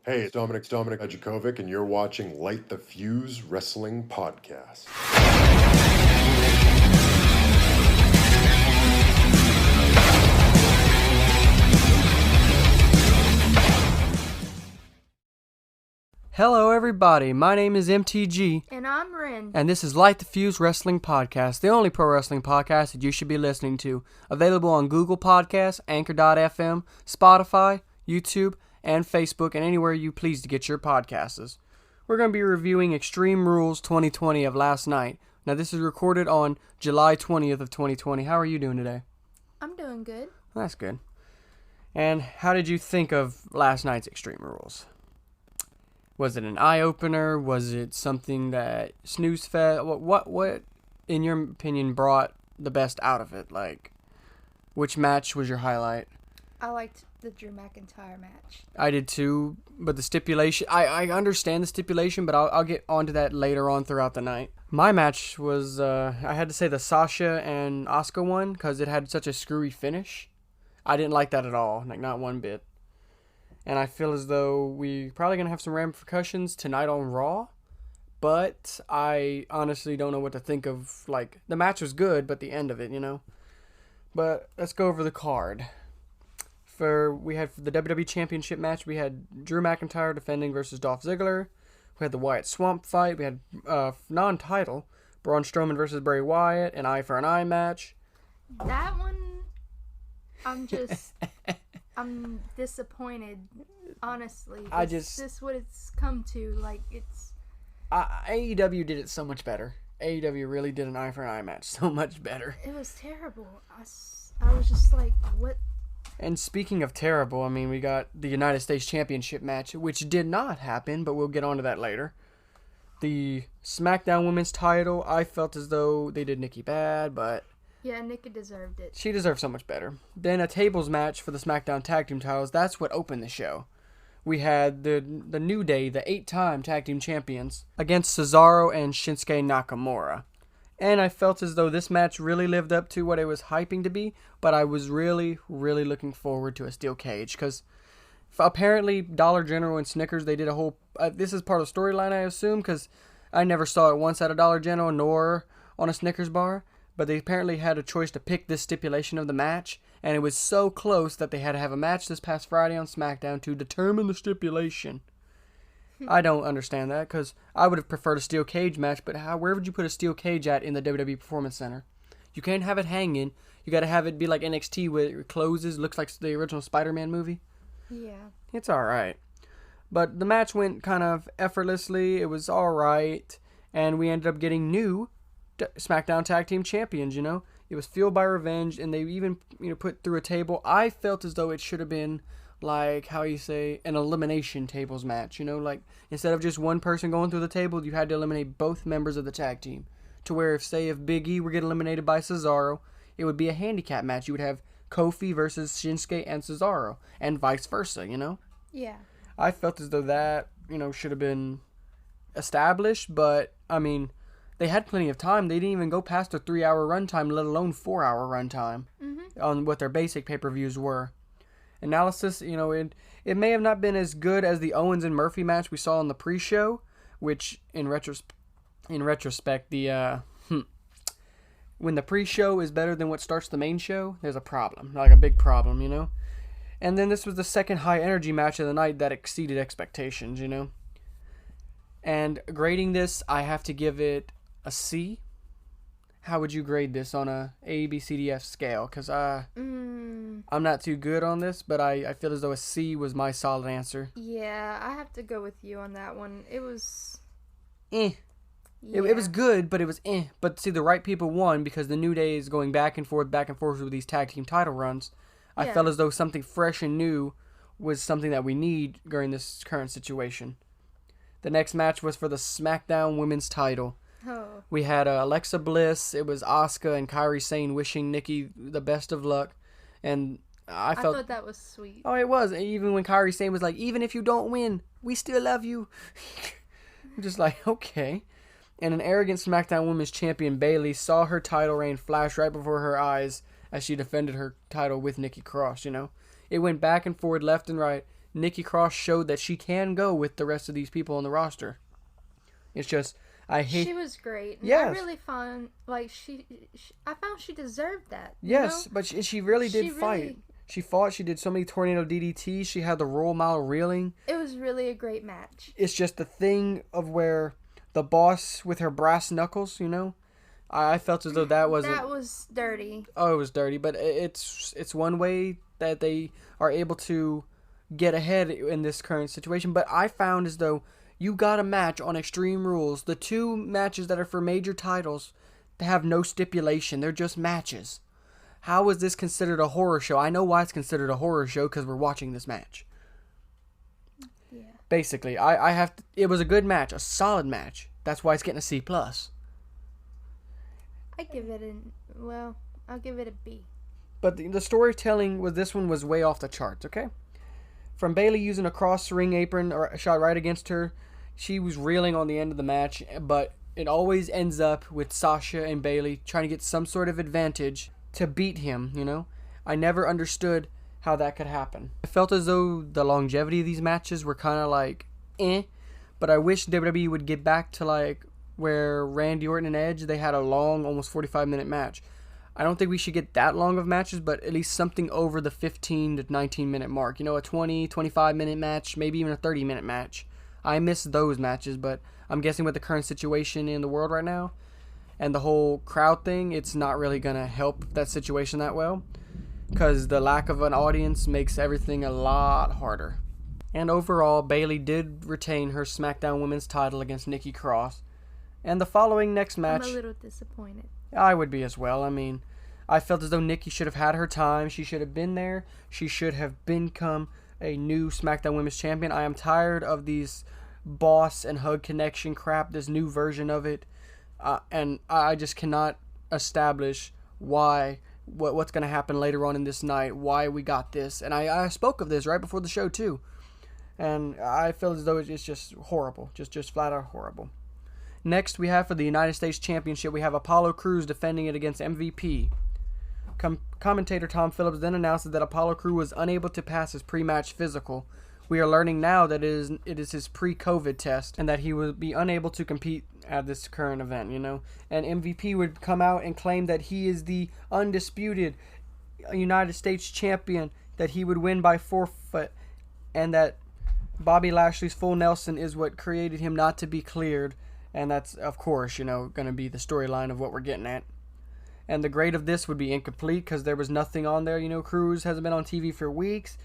Hey, it's Dominic Ajakovic, and you're watching Light the Fuse Wrestling Podcast. Hello everybody, my name is MTG, And I'm Ren. and this is Light the Fuse Wrestling Podcast, the only pro wrestling podcast that you should be listening to. Available on Google Podcasts, Anchor.fm, Spotify, YouTube, and Facebook, and anywhere you please to get your podcasts. We're going to be reviewing Extreme Rules 2020 of last night. Now this is recorded on July 20th of 2020. How are you doing today? I'm doing good. That's good. And how did you think of last night's Extreme Rules? Was it an eye-opener? Was it something that snooze fest? What, in your opinion, brought the best out of it? Like, which match was your highlight? I liked the Drew McIntyre match. I did too, but the stipulation, I understand the stipulation, but I'll get onto that later on throughout the night. My match was, I had to say the Sasha and Asuka one, because it had such a screwy finish. I didn't like that at all, like not one bit. And I feel as though we probably going to have some repercussions tonight on Raw. But I honestly don't know what to think of. Like, the match was good, but the end of it, you know. But let's go over the card. We had the WWE Championship match. We had Drew McIntyre defending versus Dolph Ziggler. We had the Wyatt Swamp fight. We had non-title Braun Strowman versus Bray Wyatt, an eye for an eye match. That one, I'm disappointed, honestly. Is this what it's come to? Like, it's... AEW did it so much better. AEW really did an eye for an eye match so much better. It was terrible. I was just like, what? And speaking of terrible, I mean, we got the United States Championship match, which did not happen, but we'll get onto that later. The SmackDown Women's title, I felt as though they did Nikki bad, but... Yeah, Nikki deserved it. She deserved so much better. Then a tables match for the SmackDown Tag Team titles. That's what opened the show. We had the New Day, the 8-time Tag Team Champions, against Cesaro and Shinsuke Nakamura. And I felt as though this match really lived up to what it was hyping to be, but I was really, really looking forward to a steel cage, because apparently Dollar General and Snickers, they did a whole... this is part of the storyline, I assume, because I never saw it once at a Dollar General nor on a Snickers bar. But they apparently had a choice to pick this stipulation of the match, and it was so close that they had to have a match this past Friday on SmackDown to determine the stipulation. I don't understand that, because I would have preferred a steel cage match, but where would you put a steel cage at in the WWE Performance Center? You can't have it hanging. You got to have it be like NXT where it closes, looks like the original Spider-Man movie. Yeah. It's alright. But the match went kind of effortlessly. It was alright, and we ended up getting new SmackDown Tag Team Champions, you know. It was fueled by revenge, and they even, put through a table. I felt as though it should have been like, how you say, an elimination tables match, like instead of just one person going through the table, you had to eliminate both members of the tag team. To where if Big E were getting eliminated by Cesaro, it would be a handicap match. You would have Kofi versus Shinsuke and Cesaro, and vice versa, Yeah. I felt as though that, should have been established, but, I mean... They had plenty of time. They didn't even go past a 3-hour runtime, let alone 4-hour runtime on what their basic pay-per-views were. Analysis, it may have not been as good as the Owens and Murphy match we saw on the pre-show, which in retrospect, when the pre-show is better than what starts the main show, there's a problem, like a big problem, And then this was the second high-energy match of the night that exceeded expectations, And grading this, I have to give it a C. How would you grade this on a A, B, C, D, F scale? Because I'm not too good on this, but I feel as though a C was my solid answer. Yeah, I have to go with you on that one. It was... Yeah. It was good, but it was eh. But see, the right people won because the New Day is going back and forth with these tag team title runs. I felt as though something fresh and new was something that we need during this current situation. The next match was for the SmackDown Women's title. Oh. We had Alexa Bliss. It was Asuka and Kairi Sane wishing Nikki the best of luck. And I thought that was sweet. Oh, it was. Even when Kairi Sane was like, even if you don't win, we still love you. I'm just like, okay. And an arrogant SmackDown Women's Champion Bayley saw her title reign flash right before her eyes as she defended her title with Nikki Cross, It went back and forward, left and right. Nikki Cross showed that she can go with the rest of these people on the roster. It's just, She was great. Yes. I really found, like, I found she deserved that. Yes, but she really did fight. She fought. She did so many tornado DDTs. She had the roll mile reeling. It was really a great match. It's just the thing of where the boss with her brass knuckles, I felt as though that was dirty. Oh, it was dirty, but it's one way that they are able to get ahead in this current situation. But I found as though you got a match on Extreme Rules. The two matches that are for major titles, they have no stipulation. They're just matches. How is this considered a horror show? I know why it's considered a horror show, because we're watching this match. Yeah. Basically, it was a good match, a solid match. That's why it's getting a C+. I'll give it a B. But the storytelling with this one was way off the charts, okay? From Bayley using a cross-ring apron or a shot right against her, she was reeling on the end of the match, but it always ends up with Sasha and Bayley trying to get some sort of advantage to beat him, I never understood how that could happen. I felt as though the longevity of these matches were kind of like, but I wish WWE would get back to like where Randy Orton and Edge, they had a long, almost 45-minute match. I don't think we should get that long of matches, but at least something over the 15 to 19-minute mark. A 20, 25-minute match, maybe even a 30-minute match. I miss those matches, but I'm guessing with the current situation in the world right now and the whole crowd thing, it's not really going to help that situation that well, because the lack of an audience makes everything a lot harder. And overall, Bayley did retain her SmackDown Women's title against Nikki Cross. And the following next match, I'm a little disappointed. I would be as well. I mean, I felt as though Nikki should have had her time. She should have been there. She should have become a new SmackDown Women's Champion. I am tired of these boss and hug connection crap, this new version of it. And I just cannot establish what's going to happen later on in this night, why we got this. And I spoke of this right before the show, too. And I feel as though it's just horrible. Just flat out horrible. Next, we have for the United States Championship, we have Apollo Crews defending it against MVP. Commentator Tom Phillips then announces that Apollo Crews was unable to pass his pre-match physical. We are learning now that it is his pre-COVID test and that he will be unable to compete at this current event, And MVP would come out and claim that he is the undisputed United States champion, that he would win by forfeit, and that Bobby Lashley's full Nelson is what created him not to be cleared. And that's, of course, going to be the storyline of what we're getting at. And the grade of this would be incomplete because there was nothing on there. Crews hasn't been on TV for weeks.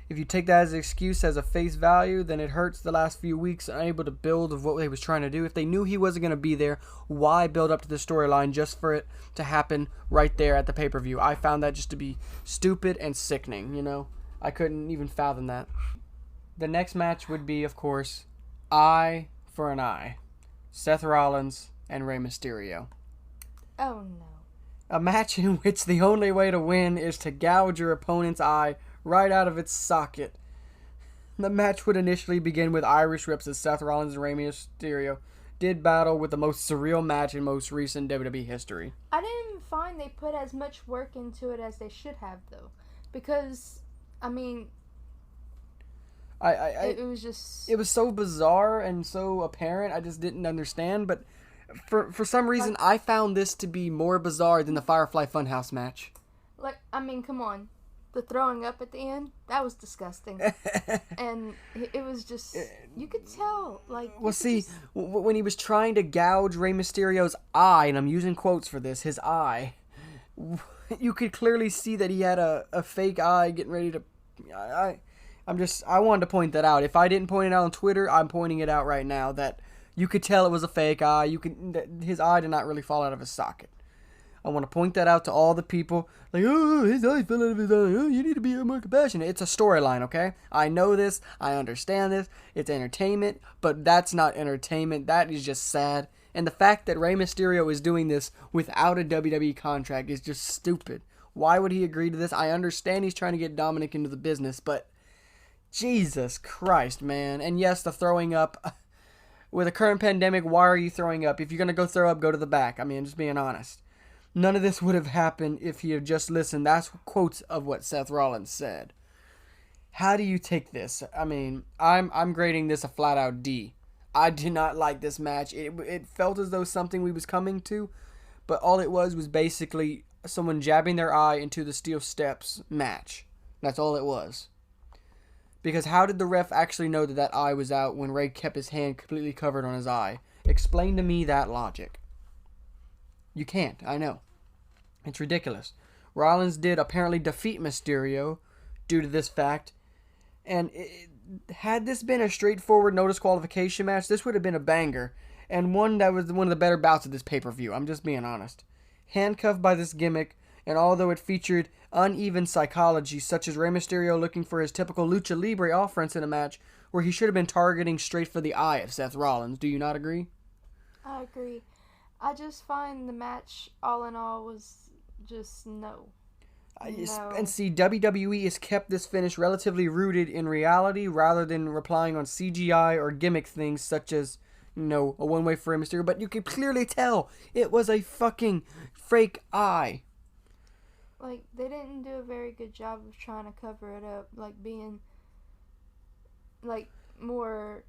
If you take that as an excuse, as a face value, then it hurts the last few weeks, unable to build of what they was trying to do. If they knew he wasn't going to be there, why build up to the storyline just for it to happen right there at the pay-per-view? I found that just to be stupid and sickening, I couldn't even fathom that. The next match would be, of course, eye for an eye. Seth Rollins and Rey Mysterio. Oh, no. A match in which the only way to win is to gouge your opponent's eye right out of its socket. The match would initially begin with Irish whips as Seth Rollins and Rey Mysterio did battle with the most surreal match in most recent WWE history. I didn't find they put as much work into it as they should have, though. Because, it was just... It was so bizarre and so apparent, I just didn't understand, but for some reason, I found this to be more bizarre than the Firefly Funhouse match. Come on. The throwing up at the end, that was disgusting. And it was just, you could tell, when he was trying to gouge Rey Mysterio's eye, and I'm using quotes for this, his eye, you could clearly see that he had a fake eye getting ready to, I wanted to point that out. If I didn't point it out on Twitter, I'm pointing it out right now, that you could tell it was a fake eye. His eye did not really fall out of his socket. I want to point that out to all the people. His eye fell out of his eye. Oh, you need to be more compassionate. It's a storyline, okay? I know this. I understand this. It's entertainment, but that's not entertainment. That is just sad. And the fact that Rey Mysterio is doing this without a WWE contract is just stupid. Why would he agree to this? I understand he's trying to get Dominic into the business, but Jesus Christ, man. And yes, the throwing up. With a current pandemic, why are you throwing up? If you're going to go throw up, go to the back. I'm just being honest. None of this would have happened if he had just listened. That's quotes of what Seth Rollins said. How do you take this? I mean, I'm grading this a flat out D. I did not like this match. It felt as though something we was coming to, but all it was basically someone jabbing their eye into the steel steps match. That's all it was. Because how did the ref actually know that that eye was out when Rey kept his hand completely covered on his eye? Explain to me that logic. You can't, I know. It's ridiculous. Rollins did apparently defeat Mysterio due to this fact. And had this been a straightforward no disqualification match, this would have been a banger. And one that was one of the better bouts of this pay-per-view. I'm just being honest. Handcuffed by this gimmick, and although it featured uneven psychology, such as Rey Mysterio looking for his typical lucha libre offense in a match where he should have been targeting straight for the eye of Seth Rollins. Do you not agree? I agree. I just find the match, all in all, was just no. And see, WWE has kept this finish relatively rooted in reality rather than relying on CGI or gimmick things such as, a one-way for Rey Mysterio. But you can clearly tell it was a fucking fake eye. Like, they didn't do a very good job of trying to cover it up, being, more...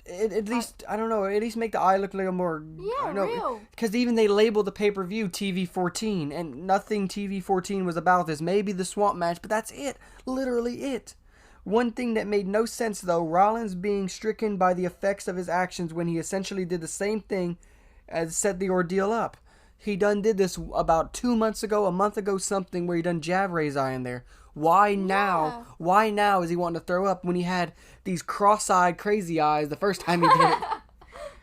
At least make the eye look like a more... Yeah, real. Because even they labeled the pay-per-view TV-14, and nothing TV-14 was about this. Maybe the swamp match, but that's it. Literally it. One thing that made no sense, though, Rollins being stricken by the effects of his actions when he essentially did the same thing as set the ordeal up. He done did this about 2 months ago, a month ago, something where he done jab Ray's eye in there. Why now? Yeah. Why now is he wanting to throw up when he had these cross-eyed crazy eyes the first time he did it?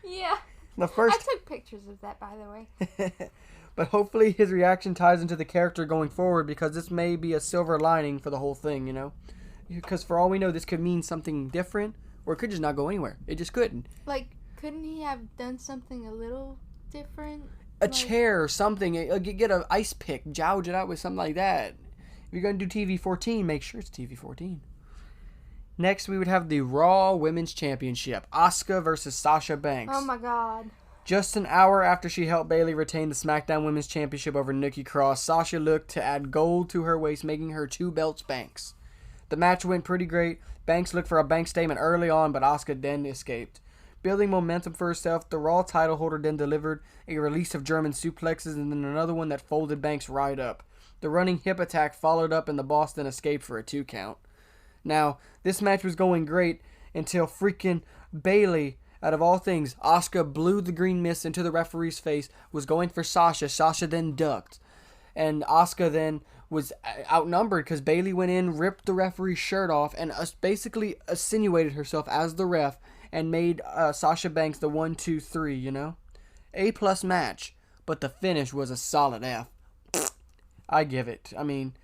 Yeah. I took pictures of that, by the way. But hopefully his reaction ties into the character going forward, because this may be a silver lining for the whole thing, Because for all we know, this could mean something different, or it could just not go anywhere. It just couldn't. Couldn't he have done something a little different? A chair or something. Get an ice pick, gouge it out with something like that. If you're going to do TV-14, make sure it's TV-14. Next, we would have the Raw Women's Championship. Asuka versus Sasha Banks. Oh my god. Just an hour after she helped Bayley retain the SmackDown Women's Championship over Nikki Cross, Sasha looked to add gold to her waist, making her 2 belts Banks. The match went pretty great. Banks looked for a Banks statement early on, but Asuka then escaped. Building momentum for herself, the Raw title holder then delivered a release of German suplexes and then another one that folded Banks right up. The running hip attack followed up and the boss then escaped for a 2 count. Now, this match was going great until freaking Bayley, out of all things, Asuka blew the green mist into the referee's face, was going for Sasha. Sasha then ducked. And Asuka then was outnumbered because Bayley went in, ripped the referee's shirt off, and basically insinuated herself as the ref and made Sasha Banks the 1-2-3, A+ match, but the finish was a solid F. I give it. I mean,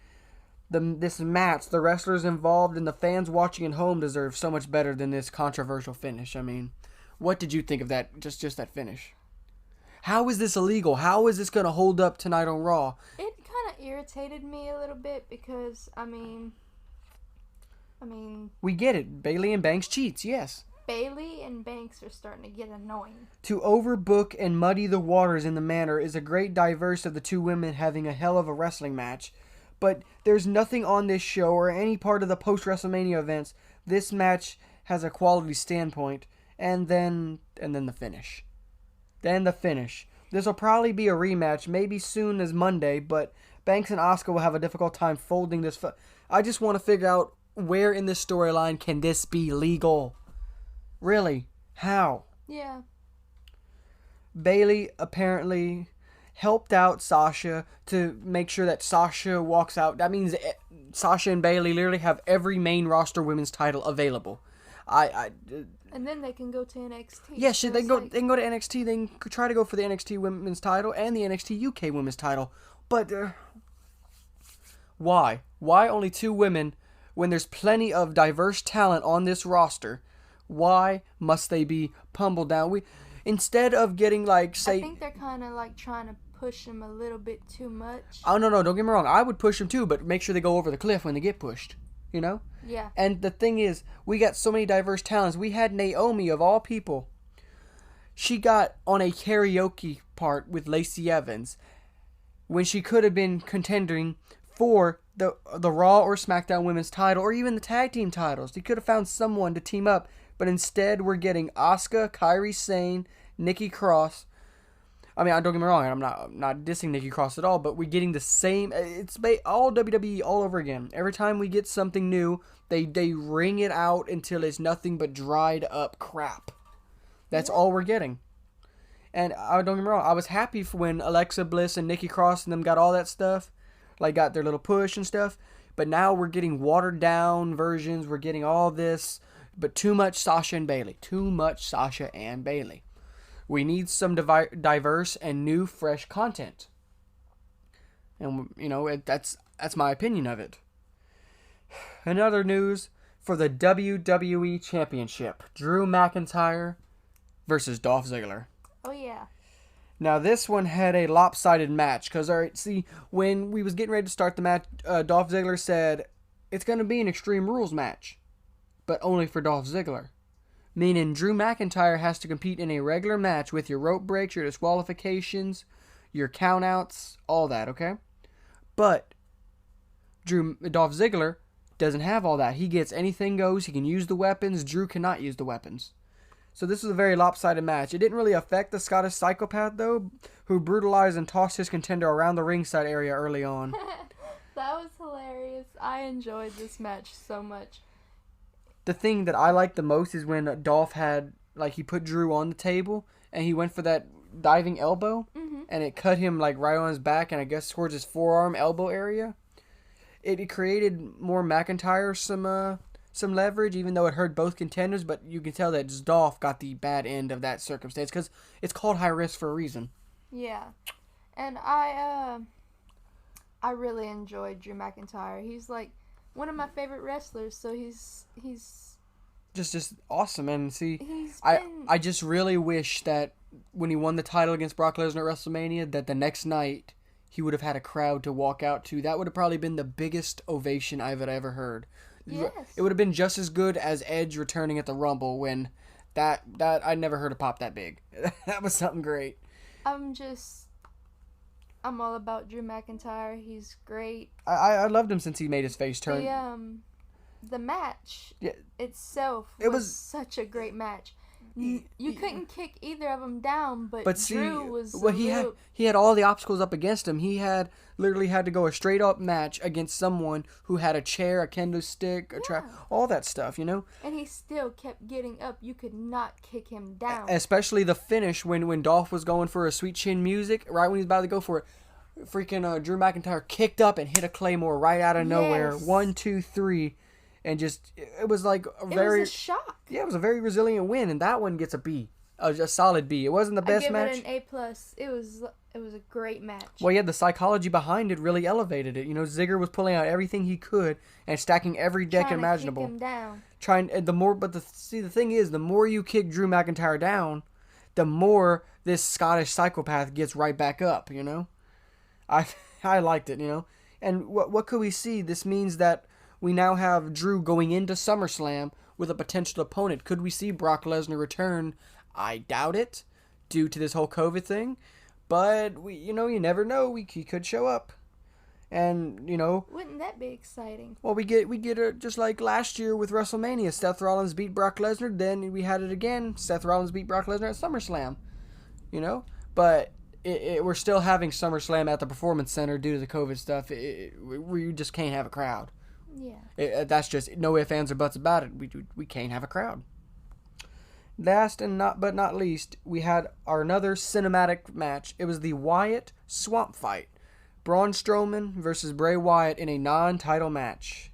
this match, the wrestlers involved and the fans watching at home deserve so much better than this controversial finish. I mean, what did you think of that? Just that finish. How is this illegal? How is this going to hold up tonight on Raw? It kind of irritated me a little bit because, I mean... We get it. Bayley and Banks cheats, yes. Bayley and Banks are starting to get annoying. To overbook and muddy the waters in the manner is a great diverse of the 2 women having a hell of a wrestling match. But there's nothing on this show or any part of the post-WrestleMania events. This match has a quality standpoint. And then the finish. Then the finish. This will probably be a rematch, maybe soon as Monday, but Banks and Asuka will have a difficult time folding this. I just want to figure out where in this storyline can this be legal. Really? How? Yeah. Bayley apparently helped out Sasha to make sure that Sasha walks out. That means Sasha and Bayley literally have every main roster women's title available. And then they can go to NXT. Yeah, so they can go to NXT. They can try to go for the NXT women's title and the NXT UK women's title. But why? Why only 2 women when there's plenty of diverse talent on this roster? Why must they be pummeled down? Instead of getting I think they're kind of trying to push them a little bit too much. Oh, no, don't get me wrong. I would push them too, but make sure they go over the cliff when they get pushed. Yeah. And the thing is, we got so many diverse talents. We had Naomi, of all people. She got on a karaoke part with Lacey Evans when she could have been contending for the Raw or SmackDown Women's title, or even the tag team titles. He could have found someone to team up, but instead we're getting Asuka, Kairi Sane, Nikki Cross. I mean, don't get me wrong, I'm not dissing Nikki Cross at all, but we're getting the same. It's all WWE all over again. Every time we get something new, they wring it out until it's nothing but dried up crap. That's all we're getting. And don't get me wrong, I was happy for when Alexa Bliss and Nikki Cross and them got all that stuff, like got their little push and stuff. But now we're getting watered down versions. We're getting all this, but too much Sasha and Bayley. Too much Sasha and Bayley. We need some diverse and new, fresh content. And, that's my opinion of it. Another news for the WWE Championship. Drew McIntyre versus Dolph Ziggler. Oh, yeah. Now, this one had a lopsided match. Because, when we was getting ready to start the match, Dolph Ziggler said, it's going to be an Extreme Rules match. But only for Dolph Ziggler. Meaning Drew McIntyre has to compete in a regular match with your rope breaks, your disqualifications, your countouts, all that, okay? But Dolph Ziggler doesn't have all that. He gets anything goes. He can use the weapons. Drew cannot use the weapons. So this was a very lopsided match. It didn't really affect the Scottish Psychopath, though, who brutalized and tossed his contender around the ringside area early on. That was hilarious. I enjoyed this match so much. The thing that I liked the most is when Dolph he put Drew on the table, and he went for that diving elbow, and it cut him, right on his back, and I guess towards his forearm elbow area. It created more McIntyre some leverage, even though it hurt both contenders, but you can tell that Dolph got the bad end of that circumstance, because it's called high risk for a reason. Yeah. And I really enjoyed Drew McIntyre. He's, one of my favorite wrestlers, so he's just awesome. And I just really wish that when he won the title against Brock Lesnar at WrestleMania, that the next night he would have had a crowd to walk out to. That would have probably been the biggest ovation I've ever heard. Yes. It would have been just as good as Edge returning at the Rumble when that I never heard a pop that big. That was something great. I'm all about Drew McIntyre. He's great. I loved him since he made his face turn. The match itself was was such a great match. You couldn't kick either of them down, but Drew was. Well, he had all the obstacles up against him. He literally had to go a straight up match against someone who had a chair, a kendo stick, all that stuff, And he still kept getting up. You could not kick him down. Especially the finish when Dolph was going for a sweet chin music, right when he was about to go for it. Freaking Drew McIntyre kicked up and hit a Claymore right out of nowhere. 1, 2, 3. And it was like it was a shock. Yeah, it was a very resilient win, and that one gets a B, a solid B. It wasn't the best match. I give it an A+. It was a great match. Well, yeah, the psychology behind it really elevated it. Ziggler was pulling out everything he could and stacking every deck imaginable. Trying to kick him down. The thing is, the more you kick Drew McIntyre down, the more this Scottish psychopath gets right back up. I liked it. And what could we see? This means that we now have Drew going into SummerSlam with a potential opponent. Could we see Brock Lesnar return? I doubt it, due to this whole COVID thing. But you never know. He could show up, and wouldn't that be exciting? Well, we get it just like last year with WrestleMania. Seth Rollins beat Brock Lesnar. Then we had it again. Seth Rollins beat Brock Lesnar at SummerSlam. But we're still having SummerSlam at the Performance Center due to the COVID stuff. We just can't have a crowd. Yeah. That's just no ifs, ands, or buts about it. We can't have a crowd. Last and not least, we had another cinematic match. It was the Wyatt Swamp Fight. Braun Strowman versus Bray Wyatt in a non-title match.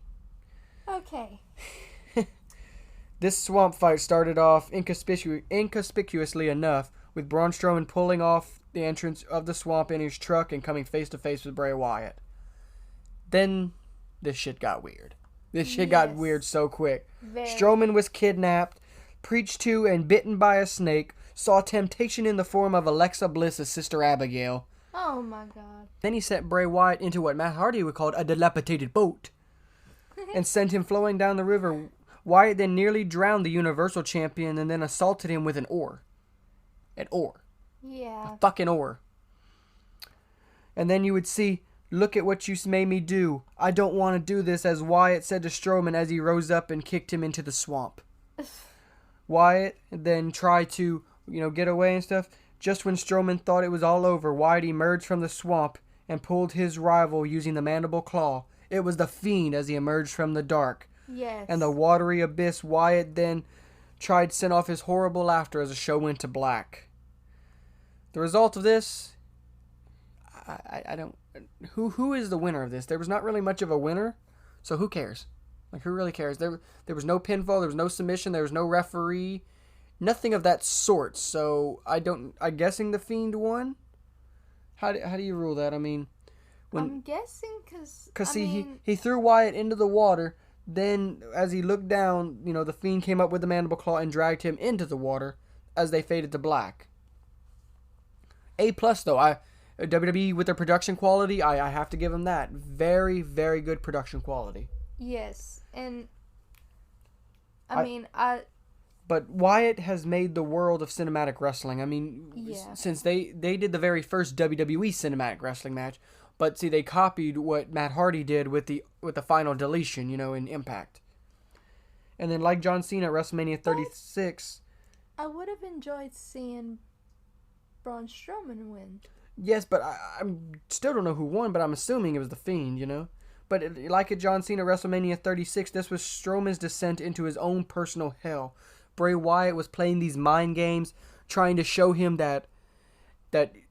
Okay. This swamp fight started off inconspicuously enough, with Braun Strowman pulling off the entrance of the swamp in his truck and coming face to face with Bray Wyatt. Then this shit got weird. This shit got weird so quick. Strowman was kidnapped, preached to and bitten by a snake, saw temptation in the form of Alexa Bliss's sister Abigail. Oh my god. Then he sent Bray Wyatt into what Matt Hardy would call a dilapidated boat and sent him flowing down the river. Wyatt then nearly drowned the Universal Champion and then assaulted him with an oar. An oar. Yeah. A fucking oar. And then you would see Look at what you made me do. I don't want to do this, as Wyatt said to Strowman as he rose up and kicked him into the swamp. Wyatt then tried to, get away and stuff. Just when Strowman thought it was all over, Wyatt emerged from the swamp and pulled his rival using the mandible claw. It was the Fiend as he emerged from the dark. Yes. And the watery abyss. Wyatt then tried to send off his horrible laughter as the show went to black. The result of this, I don't... Who is the winner of this? There was not really much of a winner, so who cares? Like, who really cares? There was no pinfall, there was no submission, there was no referee, nothing of that sort. So I'm guessing the Fiend won. How do you rule that? I mean, I'm guessing because he threw Wyatt into the water. Then, as he looked down, the Fiend came up with the mandible claw and dragged him into the water as they faded to black. A+ though. WWE with their production quality, I have to give them that. Very, very good production quality. Yes, and But Wyatt has made the world of cinematic wrestling. I mean, yeah. Since they did the very first WWE cinematic wrestling match, but see, they copied what Matt Hardy did with the final deletion, in Impact. And then, like John Cena at WrestleMania 36, I would have enjoyed seeing Braun Strowman win. Yes, but I still don't know who won, but I'm assuming it was the Fiend, But like at John Cena WrestleMania 36, this was Strowman's descent into his own personal hell. Bray Wyatt was playing these mind games, trying to show him that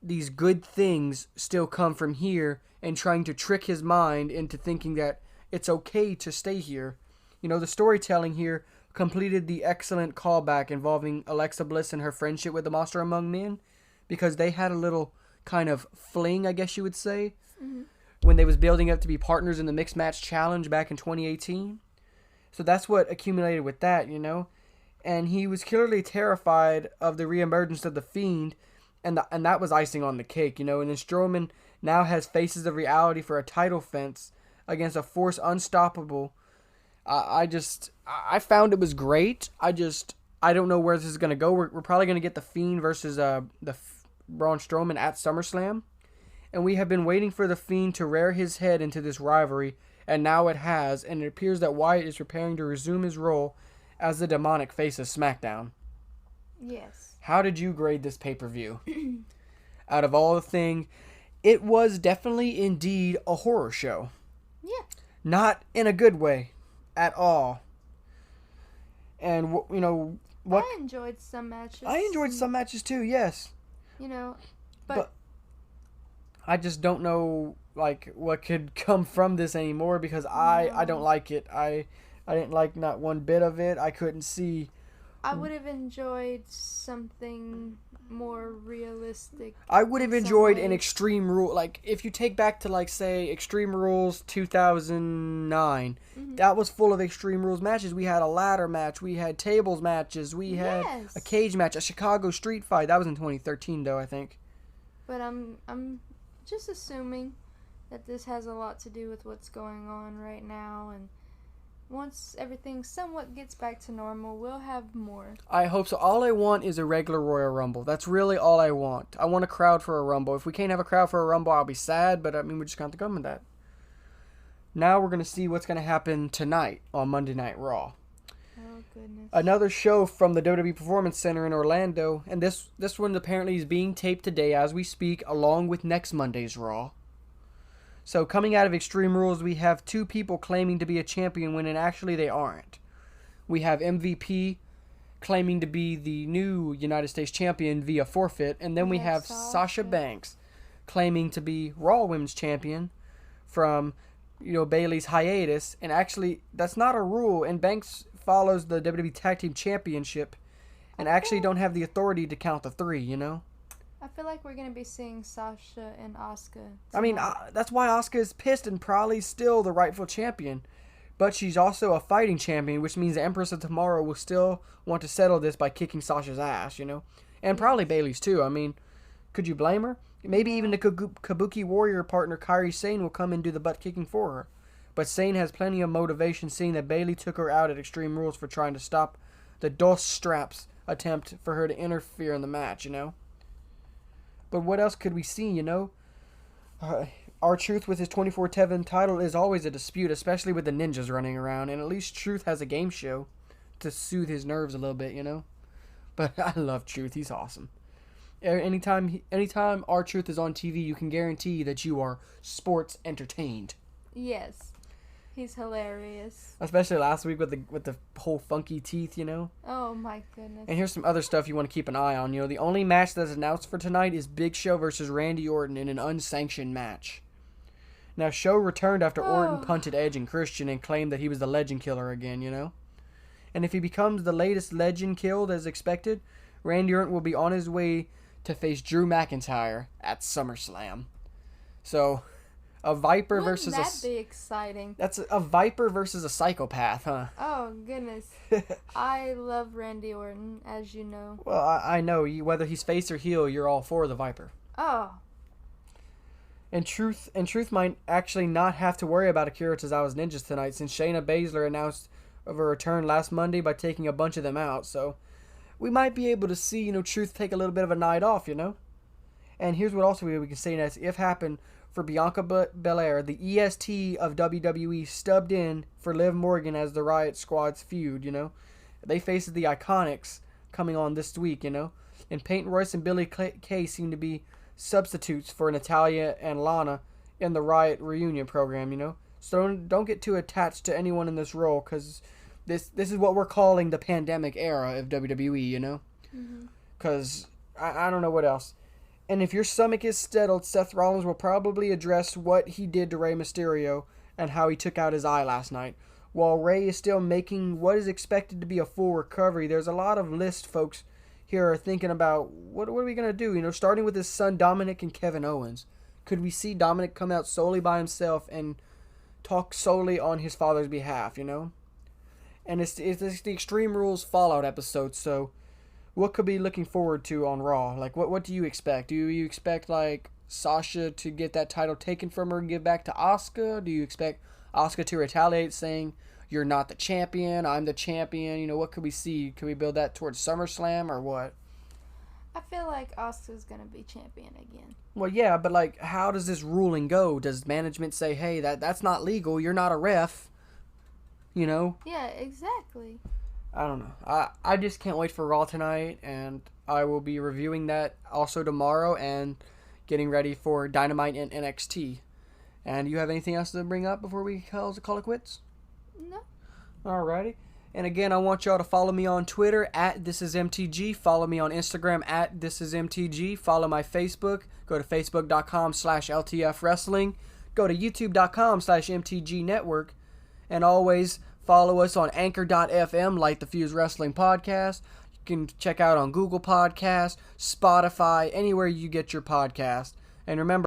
these good things still come from here, and trying to trick his mind into thinking that it's okay to stay here. The storytelling here completed the excellent callback involving Alexa Bliss and her friendship with the Monster Among Men, because they had a little kind of fling, I guess you would say, when they was building up to be partners in the Mixed Match Challenge back in 2018. So that's what accumulated with that, And he was clearly terrified of the reemergence of the Fiend, and that was icing on the cake, And then Strowman now has Faces of Reality for a title fence against a force unstoppable. I found it was great. I don't know where this is going to go. We're probably going to get the Fiend versus Braun Strowman at SummerSlam, and we have been waiting for the Fiend to rear his head into this rivalry, and now it has, and it appears that Wyatt is preparing to resume his role as the demonic face of SmackDown. Yes. How did you grade this pay-per-view? Out of all the things, it was definitely indeed a horror show. Yeah. Not in a good way at all. And, what I enjoyed some matches. I enjoyed some matches too, yes. But I just don't know, what could come from this anymore, because I don't like it. I didn't like not one bit of it. I couldn't see. I would have enjoyed something more realistic. I would have enjoyed an Extreme Rule, if you take back to, say, Extreme Rules 2009, that was full of Extreme Rules matches. We had a ladder match, we had tables matches, we had a cage match, a Chicago street fight. That was in 2013, though, I think. But I'm just assuming that this has a lot to do with what's going on right now, and once everything somewhat gets back to normal, we'll have more. I hope so. All I want is a regular Royal Rumble. That's really all I want. I want a crowd for a Rumble. If we can't have a crowd for a Rumble, I'll be sad, but we're just going to come with that. Now we're going to see what's going to happen tonight on Monday Night Raw. Oh, goodness. Another show from the WWE Performance Center in Orlando, and this one apparently is being taped today as we speak, along with next Monday's Raw. So coming out of Extreme Rules, we have two people claiming to be a champion when actually they aren't. We have MVP claiming to be the new United States champion via forfeit, and then we have Sasha Banks claiming to be Raw Women's Champion from Bayley's hiatus, and actually that's not a rule, and Banks follows the WWE Tag Team Championship and actually don't have the authority to count the three, I feel like we're going to be seeing Sasha and Asuka. I mean, that's why Asuka is pissed and probably still the rightful champion. But she's also a fighting champion, which means the Empress of Tomorrow will still want to settle this by kicking Sasha's ass, And probably Bayley's too. I mean, could you blame her? Maybe even the Kabuki Warrior partner Kairi Sane will come and do the butt kicking for her. But Sane has plenty of motivation, seeing that Bayley took her out at Extreme Rules for trying to stop the Dos Straps attempt for her to interfere in the match, But what else could we see, R-Truth with his 24/7 title is always a dispute, especially with the ninjas running around, and at least Truth has a game show to soothe his nerves a little bit, you know? But I love Truth. He's awesome. Anytime R-Truth is on TV, you can guarantee that you are sports entertained. Yes. He's hilarious. Especially last week with the whole funky teeth, you know? Oh my goodness. And here's some other stuff you want to keep an eye on. You know, the only match that's announced for tonight is Big Show versus Randy Orton in an unsanctioned match. Now, Show returned after Orton punted Edge and Christian and claimed that he was the legend killer again, you know? And if he becomes the latest legend killed as expected, Randy Orton will be on his way to face Drew McIntyre at SummerSlam. So, a Viper versus Wouldn't that be exciting? That's a Viper versus a psychopath, huh? Oh, goodness. I love Randy Orton, as you know. Well, I know. Whether he's face or heel, you're all for the Viper. Oh. And Truth might actually not have to worry about Akira Tozawa's ninjas tonight, since Shayna Baszler announced of her return last Monday by taking a bunch of them out. So we might be able to see, Truth take a little bit of a night off, And here's what also we can say that's if happened for Bianca Belair, the EST of WWE stubbed in for Liv Morgan as the Riot Squad's feud, They faced the Iconics coming on this week, And Peyton Royce and Billy Kay seem to be substitutes for Natalya and Lana in the Riot reunion program, So don't get too attached to anyone in this role, because this is what we're calling the pandemic era of WWE, Because I don't know what else. And if your stomach is settled, Seth Rollins will probably address what he did to Rey Mysterio and how he took out his eye last night. While Rey is still making what is expected to be a full recovery, there's a lot of list folks here are thinking about what are we going to do, starting with his son Dominic and Kevin Owens. Could we see Dominic come out solely by himself and talk solely on his father's behalf, And it's the Extreme Rules Fallout episode, so what could be looking forward to on Raw? Like, what do you expect? Do you expect, like, Sasha to get that title taken from her and give back to Asuka? Do you expect Asuka to retaliate saying, you're not the champion, I'm the champion? What could we see? Could we build that towards SummerSlam or what? I feel like Asuka's going to be champion again. Well, yeah, but, like, how does this ruling go? Does management say, hey, that's not legal, you're not a ref? Yeah, exactly. I don't know. I just can't wait for Raw tonight, and I will be reviewing that also tomorrow and getting ready for Dynamite and NXT. And you have anything else to bring up before we call it quits? No. Alrighty. And again, I want y'all to follow me on Twitter at ThisIsMTG. Follow me on Instagram at ThisIsMTG. Follow my Facebook. Go to Facebook.com/LTFWrestling. Go to YouTube.com/MTGNetwork. And always follow us on Anchor.fm, Light the Fuse Wrestling Podcast. You can check out on Google Podcasts, Spotify, anywhere you get your podcast. And remember,